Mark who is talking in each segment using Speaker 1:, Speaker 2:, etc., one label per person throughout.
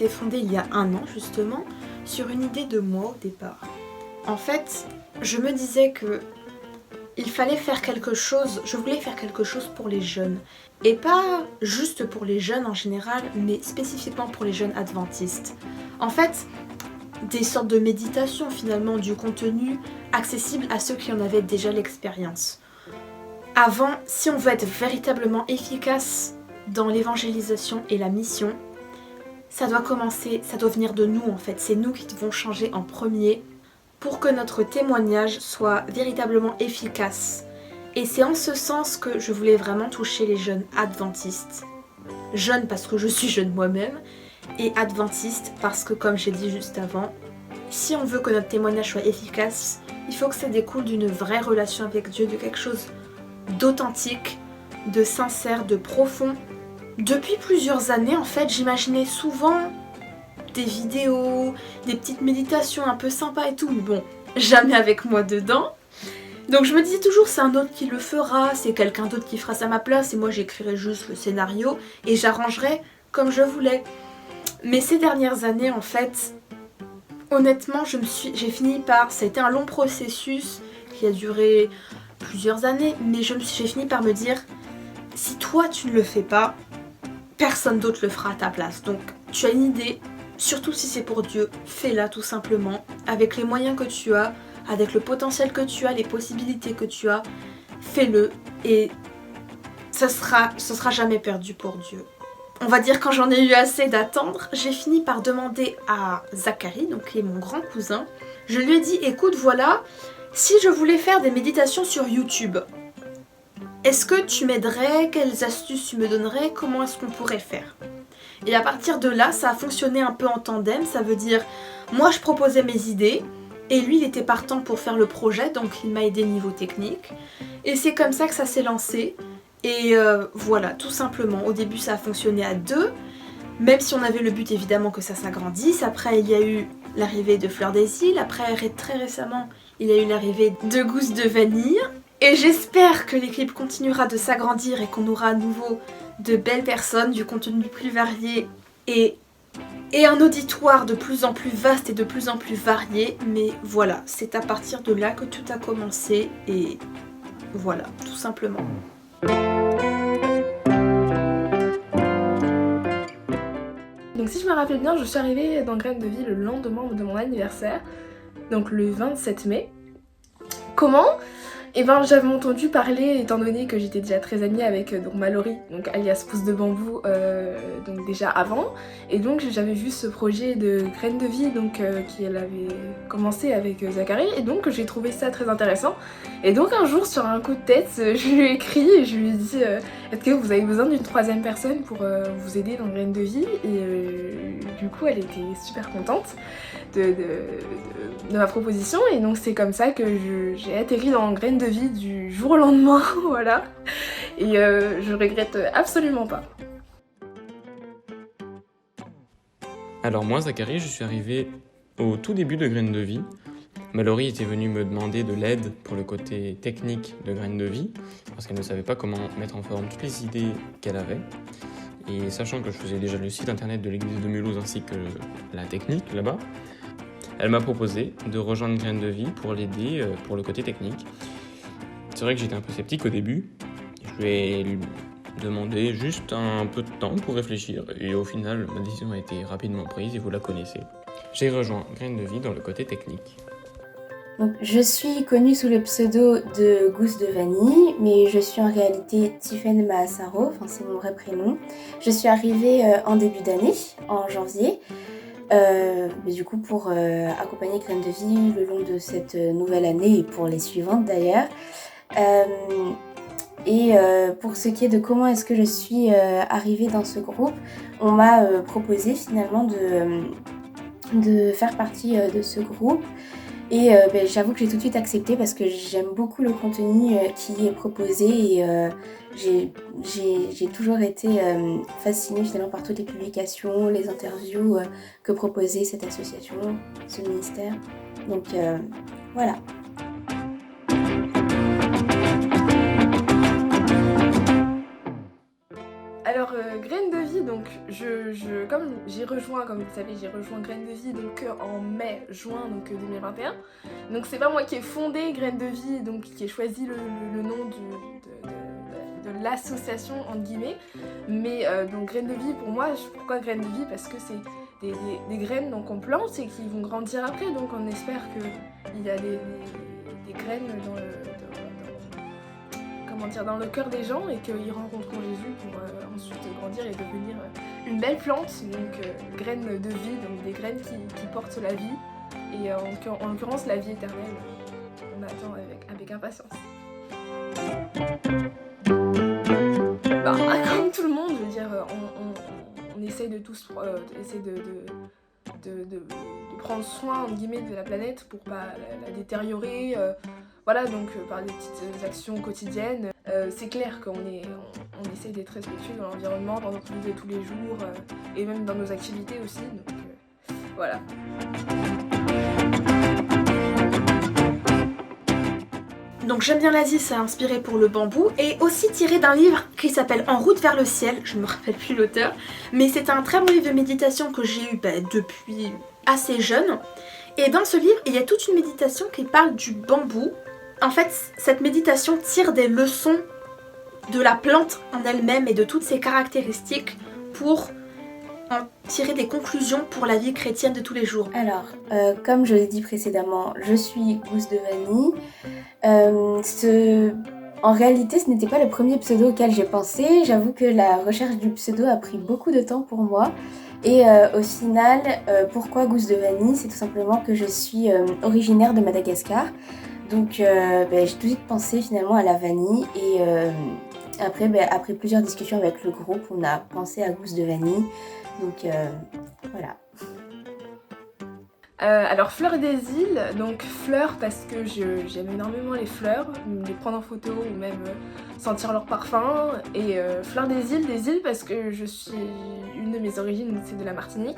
Speaker 1: été fondée il y a 1 an justement, sur une idée de moi au départ. En fait, je me disais que il fallait faire quelque chose, je voulais faire quelque chose pour les jeunes. Et pas juste pour les jeunes en général, mais spécifiquement pour les jeunes adventistes. En fait, des sortes de méditation finalement, du contenu accessible à ceux qui en avaient déjà l'expérience. Avant, si on veut être véritablement efficace dans l'évangélisation et la mission, ça doit commencer, ça doit venir de nous en fait. C'est nous qui devons changer en premier pour que notre témoignage soit véritablement efficace. Et c'est en ce sens que je voulais vraiment toucher les jeunes adventistes. Jeunes parce que je suis jeune moi-même, et adventistes parce que, comme j'ai dit juste avant, si on veut que notre témoignage soit efficace, il faut que ça découle d'une vraie relation avec Dieu, de quelque chose d'authentique, de sincère, de profond. Depuis plusieurs années, en fait, j'imaginais souvent des vidéos, des petites méditations un peu sympas et tout, mais bon, jamais avec moi dedans. Donc je me disais toujours c'est un autre qui le fera, c'est quelqu'un d'autre qui fera ça à ma place et moi j'écrirai juste le scénario et j'arrangerai comme je voulais. Mais ces dernières années en fait, honnêtement j'ai fini par, ça a été un long processus qui a duré plusieurs années, mais j'ai fini par me dire si toi tu ne le fais pas, personne d'autre le fera à ta place. Donc tu as une idée, surtout si c'est pour Dieu, fais-la tout simplement, avec les moyens que tu as, avec le potentiel que tu as, les possibilités que tu as, fais-le et ça sera jamais perdu pour Dieu. On va dire quand j'en ai eu assez d'attendre, j'ai fini par demander à Zacharie, donc qui est mon grand cousin, je lui ai dit écoute voilà, si je voulais faire des méditations sur YouTube, est-ce que tu m'aiderais? Quelles astuces tu me donnerais? Comment est-ce qu'on pourrait faire? Et à partir de là, ça a fonctionné un peu en tandem, ça veut dire, moi je proposais mes idées, et lui il était partant pour faire le projet, donc il m'a aidé niveau technique. Et c'est comme ça que ça s'est lancé, et voilà, tout simplement. Au début ça a fonctionné à 2, même si on avait le but évidemment que ça s'agrandisse. Après il y a eu l'arrivée de Fleur des Îles, après très récemment il y a eu l'arrivée de Gousse de Vanille. Et j'espère que l'équipe continuera de s'agrandir et qu'on aura à nouveau de belles personnes, du contenu plus varié et un auditoire de plus en plus vaste et de plus en plus varié. Mais voilà, c'est à partir de là que tout a commencé et voilà, tout simplement. Donc si je me rappelle bien, je suis arrivée dans Graines de Vie le lendemain de mon anniversaire, donc le 27 mai. Comment ? Et ben j'avais entendu parler, étant donné que j'étais déjà très amie avec donc Mallory, donc alias Pouce de Bambou, donc déjà avant, et donc j'avais vu ce projet de Graines de Vie donc qu'elle avait commencé avec Zacharie, et donc j'ai trouvé ça très intéressant. Et donc un jour sur un coup de tête, je lui ai écrit et je lui ai dit est-ce que vous avez besoin d'une 3e personne pour vous aider dans Graines de Vie? Et du coup elle était super contente de ma proposition, et donc c'est comme ça que j'ai atterri dans Graines de Vie du jour au lendemain, voilà, et je regrette absolument pas.
Speaker 2: Alors moi, Zacharie, je suis arrivé au tout début de Graines de Vie. Mallory était venue me demander de l'aide pour le côté technique de Graines de Vie, parce qu'elle ne savait pas comment mettre en forme toutes les idées qu'elle avait. Et sachant que je faisais déjà le site internet de l'église de Mulhouse ainsi que la technique là-bas, elle m'a proposé de rejoindre Graines de Vie pour l'aider pour le côté technique. C'est vrai que j'étais un peu sceptique au début. Je lui ai demandé juste un peu de temps pour réfléchir et au final, ma décision a été rapidement prise et vous la connaissez. J'ai rejoint Graines de Vie dans le côté technique.
Speaker 3: Donc, je suis connue sous le pseudo de Gousse de Vanille, mais je suis en réalité Tiffaine Maassaro, enfin c'est mon vrai prénom. Je suis arrivée en début d'année, en janvier, mais du coup pour accompagner Graines de Vie le long de cette nouvelle année et pour les suivantes d'ailleurs. Pour ce qui est de comment est-ce que je suis arrivée dans ce groupe, on m'a proposé finalement de faire partie de ce groupe. Et j'avoue que j'ai tout de suite accepté parce que j'aime beaucoup le contenu qui est proposé et j'ai toujours été fascinée finalement par toutes les publications, les interviews que proposait cette association, ce ministère. Donc voilà.
Speaker 1: Alors Graines de Vie
Speaker 4: donc comme j'ai rejoint, comme vous le savez, j'ai rejoint Graines de Vie donc en mai-juin donc 2021. Donc c'est pas moi qui ai fondé Graines de Vie, donc qui ai choisi le nom de l'association entre guillemets. Mais donc Graines de Vie pour moi, pourquoi Graines de Vie? Parce que c'est des graines donc on plante et qui vont grandir après. Donc on espère qu'il y a des graines dans le cœur des gens et qu'ils rencontreront Jésus pour ensuite grandir et devenir une belle plante, donc graines de vie, donc des graines qui portent la vie et en l'occurrence la vie éternelle. On attend avec impatience. Comme tout le monde, je veux dire, on essaye de tous essayer de prendre soin entre guillemets de la planète pour pas la détériorer. Voilà, donc par des petites actions quotidiennes. C'est clair qu'on essaie d'être respectueux dans l'environnement, dans notre vie de tous les jours, et même dans nos activités aussi, donc voilà.
Speaker 1: Donc j'aime bien l'Asie, ça a inspiré pour le bambou, et aussi tiré d'un livre qui s'appelle En route vers le ciel, je ne me rappelle plus l'auteur, mais c'est un très bon livre de méditation que j'ai eu depuis assez jeune. Et dans ce livre, il y a toute une méditation qui parle du bambou. En fait, cette méditation tire des leçons de la plante en elle-même et de toutes ses caractéristiques pour en tirer des conclusions pour la vie chrétienne de tous les jours.
Speaker 3: Alors, comme je l'ai dit précédemment, je suis Gousse de Vanille. En réalité, ce n'était pas le premier pseudo auquel j'ai pensé. J'avoue que la recherche du pseudo a pris beaucoup de temps pour moi. Et au final, pourquoi Gousse de Vanille? C'est tout simplement que je suis originaire de Madagascar. Donc j'ai tout de suite pensé finalement à la vanille et après plusieurs discussions avec le groupe, on a pensé à Gousse de Vanille. Donc voilà.
Speaker 4: Alors Fleur des îles, donc fleurs parce que j'aime énormément les fleurs, les prendre en photo ou même sentir leur parfum. Et Fleur des îles parce que une de mes origines c'est de la Martinique.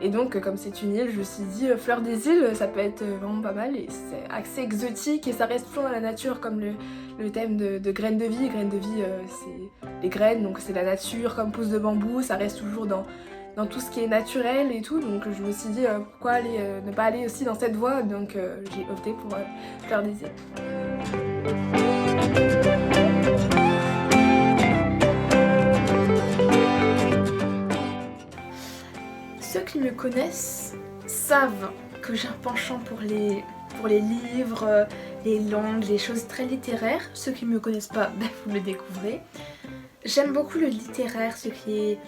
Speaker 4: Et donc comme c'est une île, je me suis dit Fleur des îles ça peut être vraiment pas mal et c'est assez exotique et ça reste toujours dans la nature comme le thème de Graines de Vie. Graines de Vie c'est les graines, donc c'est la nature comme pousse de bambou, ça reste toujours dans tout ce qui est naturel et tout, donc je me suis dit pourquoi ne pas aller aussi dans cette voie, donc j'ai opté pour Fleur des îles.
Speaker 1: Ceux qui me connaissent savent que j'ai un penchant pour les livres, les langues, les choses très littéraires. Ceux qui ne me connaissent pas, vous le découvrez. J'aime beaucoup le littéraire, ce qui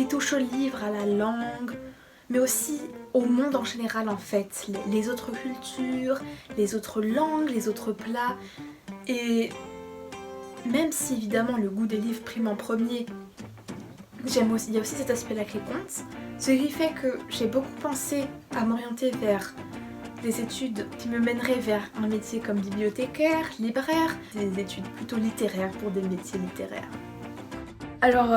Speaker 1: touche au livre, à la langue, mais aussi au monde en général en fait, les autres cultures, les autres langues, les autres plats. Et même si évidemment le goût des livres prime en premier, il y a aussi cet aspect-là qui compte, ce qui fait que j'ai beaucoup pensé à m'orienter vers des études qui me mèneraient vers un métier comme bibliothécaire, libraire, des études plutôt littéraires pour des métiers littéraires.
Speaker 4: Alors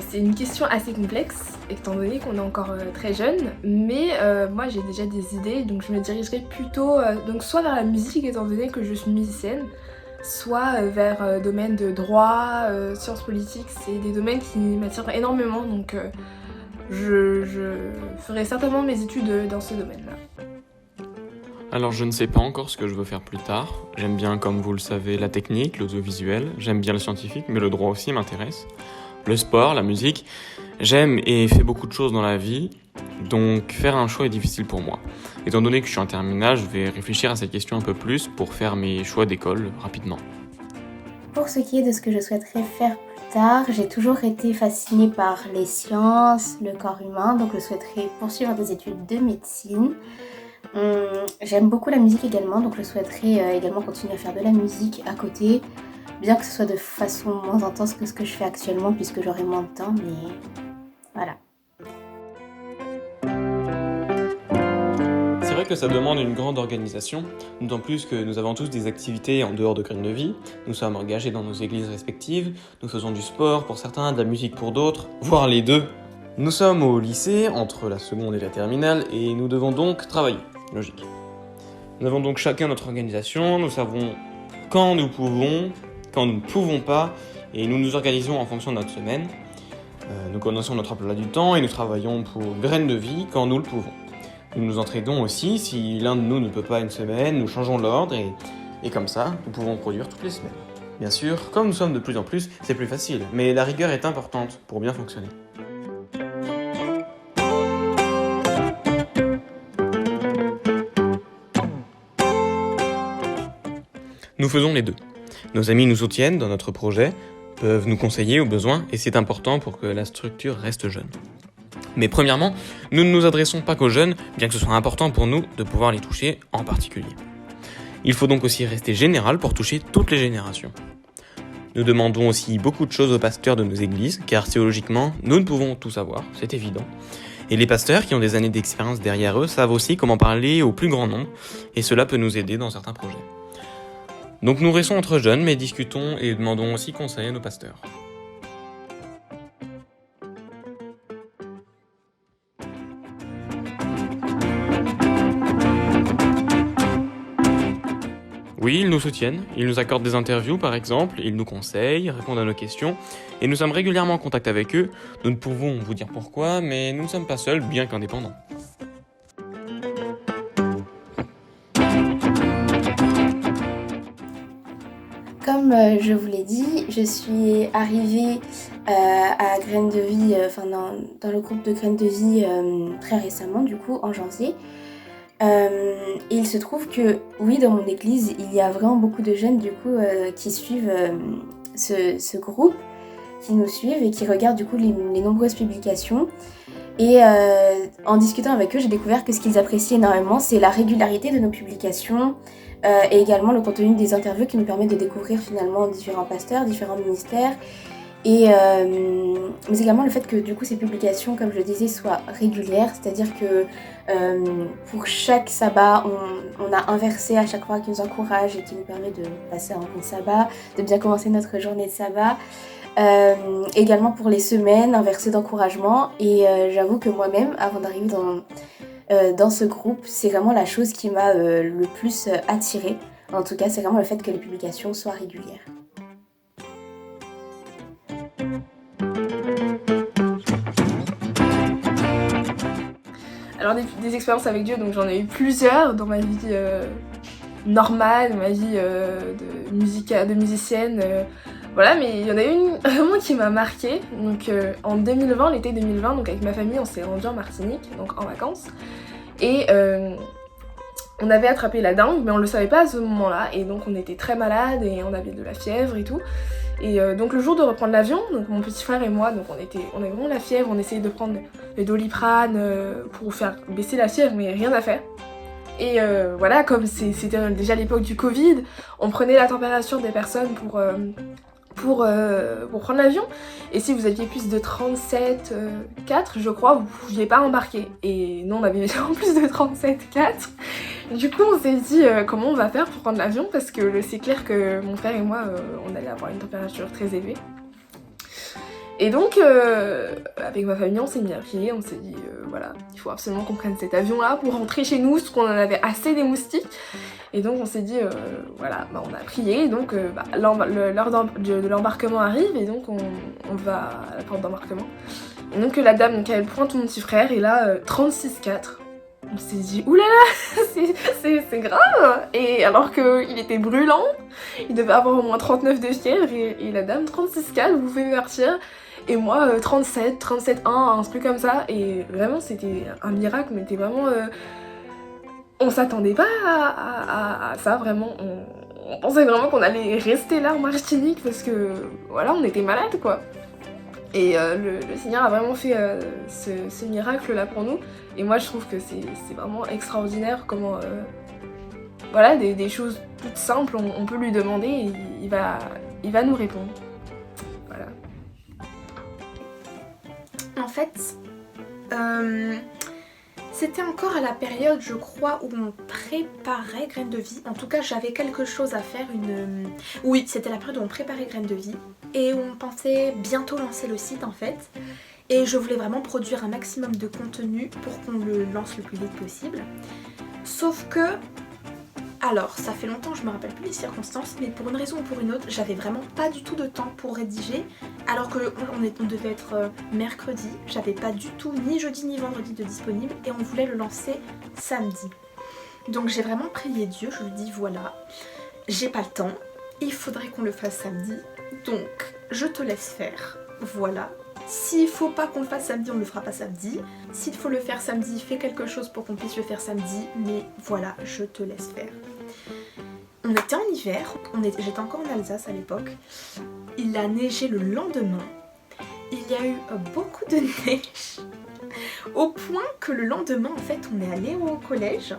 Speaker 4: c'est une question assez complexe étant donné qu'on est encore très jeune, mais moi j'ai déjà des idées, donc je me dirigerai plutôt donc soit vers la musique étant donné que je suis musicienne, soit vers domaine de droit, sciences politiques, c'est des domaines qui m'attirent énormément, donc je ferai certainement mes études dans ce domaine-là.
Speaker 2: Alors je ne sais pas encore ce que je veux faire plus tard. J'aime bien, comme vous le savez, la technique, l'audiovisuel, j'aime bien le scientifique, mais le droit aussi m'intéresse. Le sport, la musique, j'aime et fais beaucoup de choses dans la vie, donc faire un choix est difficile pour moi. Étant donné que je suis en terminale, je vais réfléchir à cette question un peu plus pour faire mes choix d'école rapidement.
Speaker 3: Pour ce qui est de ce que je souhaiterais faire plus tard, j'ai toujours été fascinée par les sciences, le corps humain, donc je souhaiterais poursuivre des études de médecine. J'aime beaucoup la musique également, donc je souhaiterais également continuer à faire de la musique à côté, bien que ce soit de façon moins intense que ce que je fais actuellement puisque j'aurai moins de temps, mais voilà.
Speaker 2: C'est vrai que ça demande une grande organisation, d'autant plus que nous avons tous des activités en dehors de Graines de Vie. Nous sommes engagés dans nos églises respectives, nous faisons du sport pour certains, de la musique pour d'autres, voire les deux. Nous sommes au lycée, entre la seconde et la terminale, et nous devons donc travailler. Logique. Nous avons donc chacun notre organisation, nous savons quand nous pouvons, quand nous ne pouvons pas, et nous nous organisons en fonction de notre semaine. Nous connaissons notre emploi du temps et nous travaillons pour Graines de Vie quand nous le pouvons. Nous nous entraidons aussi, si l'un de nous ne peut pas une semaine, nous changeons l'ordre et comme ça, nous pouvons produire toutes les semaines. Bien sûr, comme nous sommes de plus en plus, c'est plus facile, mais la rigueur est importante pour bien fonctionner. Nous faisons les deux. Nos amis nous soutiennent dans notre projet, peuvent nous conseiller au besoin, et c'est important pour que la structure reste jeune. Mais premièrement, nous ne nous adressons pas qu'aux jeunes, bien que ce soit important pour nous de pouvoir les toucher en particulier. Il faut donc aussi rester général pour toucher toutes les générations. Nous demandons aussi beaucoup de choses aux pasteurs de nos églises, car théologiquement, nous ne pouvons tout savoir, c'est évident. Et les pasteurs qui ont des années d'expérience derrière eux savent aussi comment parler au plus grand nombre, et cela peut nous aider dans certains projets. Donc nous restons entre jeunes, mais discutons et demandons aussi conseil à nos pasteurs. Oui, ils nous soutiennent, ils nous accordent des interviews par exemple, ils nous conseillent, répondent à nos questions, et nous sommes régulièrement en contact avec eux. Nous ne pouvons vous dire pourquoi, mais nous ne sommes pas seuls, bien qu'indépendants.
Speaker 3: Comme je vous l'ai dit, je suis arrivée à Graines de Vie, dans le groupe de Graines de Vie très récemment, du coup, en janvier. Et il se trouve que, oui, dans mon église, il y a vraiment beaucoup de jeunes, du coup, qui suivent ce groupe, qui nous suivent et qui regardent, du coup, les nombreuses publications. Et en discutant avec eux, j'ai découvert que ce qu'ils apprécient énormément, c'est la régularité de nos publications, et également le contenu des interviews qui nous permet de découvrir finalement différents pasteurs, différents ministères, et mais également le fait que du coup ces publications, comme je le disais, soient régulières, c'est-à-dire que pour chaque sabbat, on a un verset à chaque fois qui nous encourage et qui nous permet de passer un bon sabbat, de bien commencer notre journée de sabbat. Également pour les semaines, un verset d'encouragement, et j'avoue que moi-même, avant d'arriver dans ce groupe, c'est vraiment la chose qui m'a le plus attirée. En tout cas, c'est vraiment le fait que les publications soient régulières.
Speaker 4: Alors des expériences avec Dieu, donc j'en ai eu plusieurs dans ma vie normale, ma vie de musicienne. Voilà, mais il y en a une vraiment qui m'a marquée. Donc en 2020, l'été 2020, donc avec ma famille, on s'est rendu en Martinique, donc en vacances. Et on avait attrapé la dengue, mais on le savait pas à ce moment-là. Et donc on était très malades et on avait de la fièvre et tout. Et donc le jour de reprendre l'avion, donc mon petit frère et moi, donc on avait vraiment la fièvre, on essayait de prendre le Doliprane pour faire baisser la fièvre, mais rien à faire. Et voilà, comme c'était déjà l'époque du Covid, on prenait la température des personnes pour prendre l'avion, et si vous aviez plus de 37,4, je crois, vous pouviez pas embarquer. Et nous on avait en plus de 37,4. Du coup on s'est dit comment on va faire pour prendre l'avion, parce que c'est clair que mon frère et moi on allait avoir une température très élevée. Et donc avec ma famille on s'est mis à prier, on s'est dit voilà, il faut absolument qu'on prenne cet avion là pour rentrer chez nous, parce qu'on en avait assez des moustiques. Et donc on s'est dit, voilà, on a prié, donc l'heure de l'embarquement arrive, et donc on va à la porte d'embarquement. Et donc la dame, elle pointe mon petit frère, et là, 36,4. On s'est dit, oulala, c'est grave. Et alors qu'il était brûlant, il devait avoir au moins 39 de fièvre, et la dame, 36,4, vous pouvez partir. Et moi, 37, 37,1, un truc comme ça. Et vraiment, c'était un miracle, mais c'était vraiment... on s'attendait pas à ça, vraiment. On pensait vraiment qu'on allait rester là en Martinique, parce que, voilà, on était malades, quoi. Et le Seigneur a vraiment fait ce miracle-là pour nous. Et moi, je trouve que c'est vraiment extraordinaire comment... voilà, des choses toutes simples, on peut lui demander et il va nous répondre. Voilà.
Speaker 1: En fait, c'était encore à la période, je crois, où on préparait Graines de Vie. En tout cas, j'avais quelque chose à faire, Oui, c'était la période où on préparait Graines de Vie. Et où on pensait bientôt lancer le site, en fait. Et je voulais vraiment produire un maximum de contenu pour qu'on le lance le plus vite possible. Sauf que, Alors, ça fait longtemps que je me rappelle plus les circonstances, mais pour une raison ou pour une autre, j'avais vraiment pas du tout de temps pour rédiger, alors que on devait être mercredi, j'avais pas du tout ni jeudi ni vendredi de disponible, et on voulait le lancer samedi. Donc j'ai vraiment prié Dieu, je lui dis voilà, j'ai pas le temps, il faudrait qu'on le fasse samedi, donc je te laisse faire, voilà. S'il faut pas qu'on le fasse samedi, on le fera pas samedi. S'il faut le faire samedi, fais quelque chose pour qu'on puisse le faire samedi, mais voilà, je te laisse faire. On était en hiver, j'étais encore en Alsace à l'époque, il a neigé le lendemain, il y a eu beaucoup de neige, au point que le lendemain, en fait, on est allé au collège,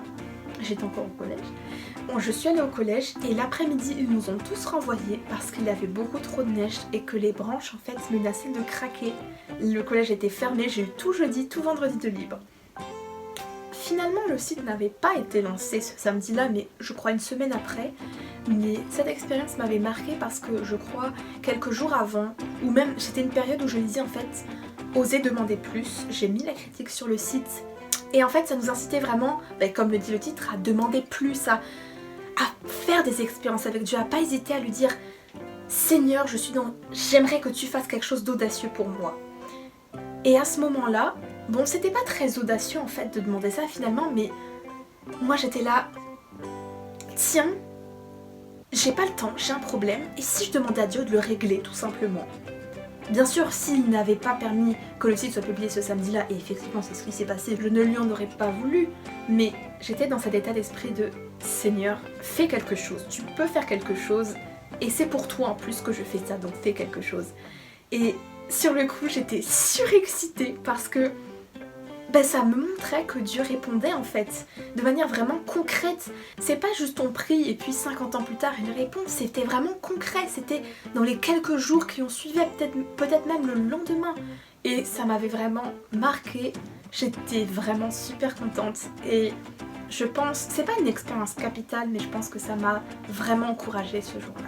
Speaker 1: j'étais encore au collège, je suis allée au collège et l'après-midi ils nous ont tous renvoyés parce qu'il y avait beaucoup trop de neige et que les branches en fait menaçaient de craquer. Le collège était fermé, j'ai eu tout jeudi, tout vendredi de libre. Finalement le site n'avait pas été lancé ce samedi-là, mais je crois une semaine après. Mais cette expérience m'avait marquée parce que je crois quelques jours avant, ou même c'était une période où je lisais en fait Oser demander plus, j'ai mis la critique sur le site. Et en fait ça nous incitait vraiment, comme le dit le titre, à demander plus, à faire des expériences avec Dieu, à pas hésiter à lui dire Seigneur, j'aimerais que tu fasses quelque chose d'audacieux pour moi. Et à ce moment-là, bon, c'était pas très audacieux en fait de demander ça finalement, mais moi j'étais là, tiens, j'ai pas le temps, j'ai un problème, et si je demandais à Dieu de le régler tout simplement? Bien sûr, s'il n'avait pas permis que le site soit publié ce samedi-là, et effectivement c'est ce qui s'est passé, je ne lui en aurais pas voulu, mais j'étais dans cet état d'esprit de Seigneur, fais quelque chose, tu peux faire quelque chose, et c'est pour toi en plus que je fais ça, donc fais quelque chose. Et sur le coup, j'étais surexcitée parce que ça me montrait que Dieu répondait en fait, de manière vraiment concrète. C'est pas juste on prie et puis 50 ans plus tard il répond, c'était vraiment concret, c'était dans les quelques jours qui ont suivi, peut-être même le lendemain. Et ça m'avait vraiment marquée, j'étais vraiment super contente et je pense, c'est pas une expérience capitale, mais je pense que ça m'a vraiment encouragée ce jour-là.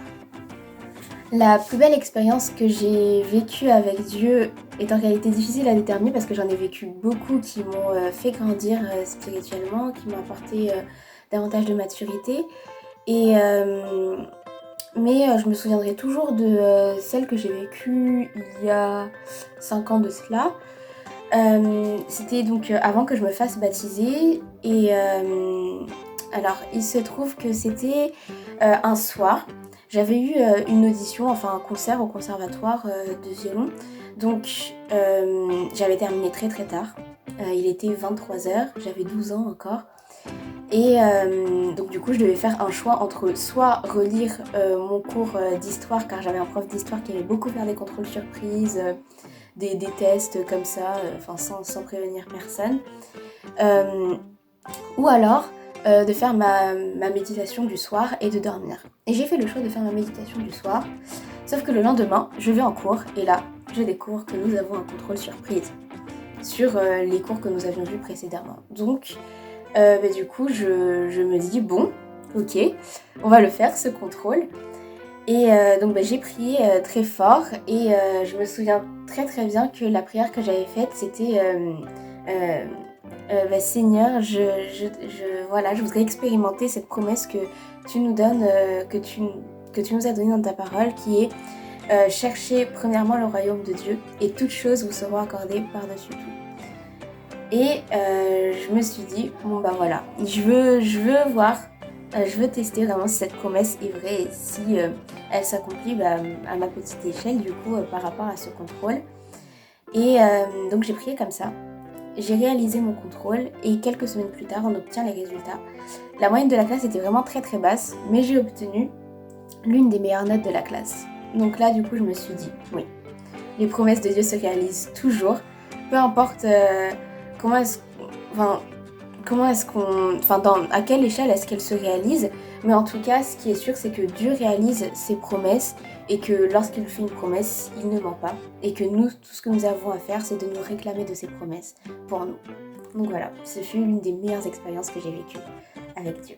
Speaker 3: La plus belle expérience que j'ai vécue avec Dieu est en réalité difficile à déterminer parce que j'en ai vécu beaucoup qui m'ont fait grandir spirituellement, qui m'ont apporté davantage de maturité. Mais je me souviendrai toujours de celle que j'ai vécue il y a 5 ans de cela. C'était donc avant que je me fasse baptiser et alors il se trouve que c'était un soir. J'avais eu une audition, enfin un concert au conservatoire de violon, donc j'avais terminé très très tard, il était 23h, j'avais 12 ans encore, et donc du coup je devais faire un choix entre soit relire mon cours d'histoire, car j'avais un prof d'histoire qui aimait beaucoup faire des contrôles surprises, des tests comme ça, sans prévenir personne, ou alors de faire ma méditation du soir et de dormir. Et j'ai fait le choix de faire ma méditation du soir, sauf que le lendemain, je vais en cours et là, je découvre que nous avons un contrôle surprise sur les cours que nous avions vus précédemment. Donc, du coup, je me dis, bon, ok, on va le faire, ce contrôle. Et donc j'ai prié très fort et je me souviens très très bien que la prière que j'avais faite, c'était Seigneur, je voudrais expérimenter cette promesse que tu nous donnes, que tu nous as donnée dans ta parole, qui est chercher premièrement le royaume de Dieu et toutes choses vous seront accordées par-dessus tout. Et je me suis dit, bon voilà, je veux voir, je veux tester vraiment si cette promesse est vraie et si elle s'accomplit à ma petite échelle du coup par rapport à ce contrôle. Et donc j'ai prié comme ça. J'ai réalisé mon contrôle et quelques semaines plus tard, on obtient les résultats. La moyenne de la classe était vraiment très très basse, mais j'ai obtenu l'une des meilleures notes de la classe. Donc là, du coup, je me suis dit, oui, les promesses de Dieu se réalisent toujours, peu importe à quelle échelle est-ce qu'elles se réalisent, mais en tout cas, ce qui est sûr, c'est que Dieu réalise ses promesses et que lorsqu'il fait une promesse, il ne ment pas. Et que nous, tout ce que nous avons à faire, c'est de nous réclamer de ses promesses pour nous. Donc voilà, ce fut l'une des meilleures expériences que j'ai vécues avec Dieu.